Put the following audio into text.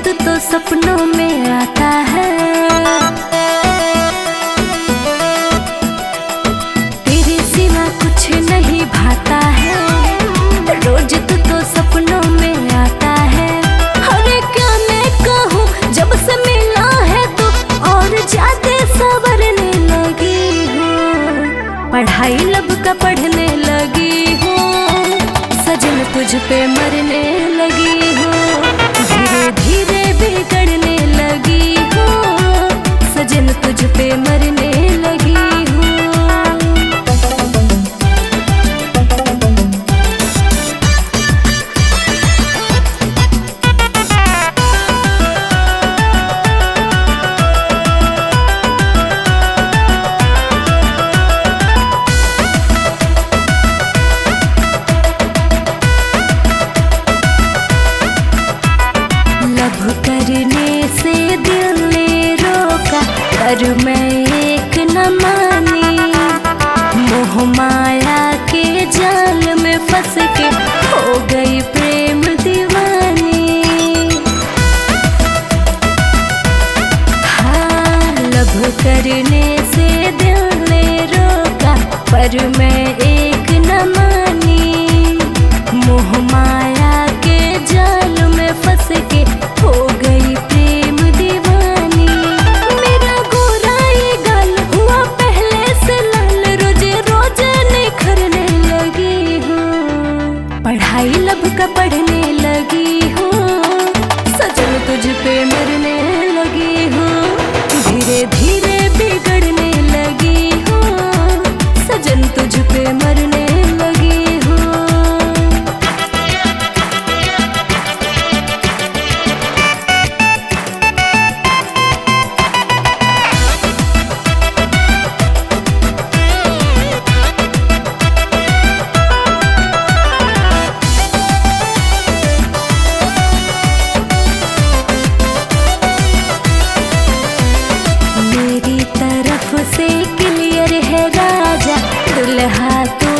तू तो सपनों में आता है। तेरे सिवा कुछ नहीं भाता है, रोज तू तो सपनों में आता है। अरे क्या मैं कहूँ, जब से मिला है तू और ज्यादा संवरने लगी हूँ। पढ़ाई लब का पढ़ने लगी हूँ, सजन तुझ पे मरने लगी हूँ। धीरे धीरे बिगड़ने लगी हूँ, सजन तुझ पे मरने लगी हूँ। करने से दिल ने रोका, पर मैं एक न मानी। मोह माया के जाल में फंस के हो गई प्रेम दीवानी। हाँ, लब करने से दिल ने रोका, पर मैं एक न मानी। मोह माया के जाल में फंस के हो गई प्रेम दीवानी। मेरा गोरा ये गाल हुआ पहले से लाल, रोजे रोजे निखरने लगी हूँ। पढ़ाई लब का पढ़ने लगी हूँ, सजन तुझ पे मरने लगी हूँ। धीरे धीरे बिगड़ने लगी हूँ, सजन तुझ पे मरने लगी हूँ। से क्लियर है राजा, दुल्हा तू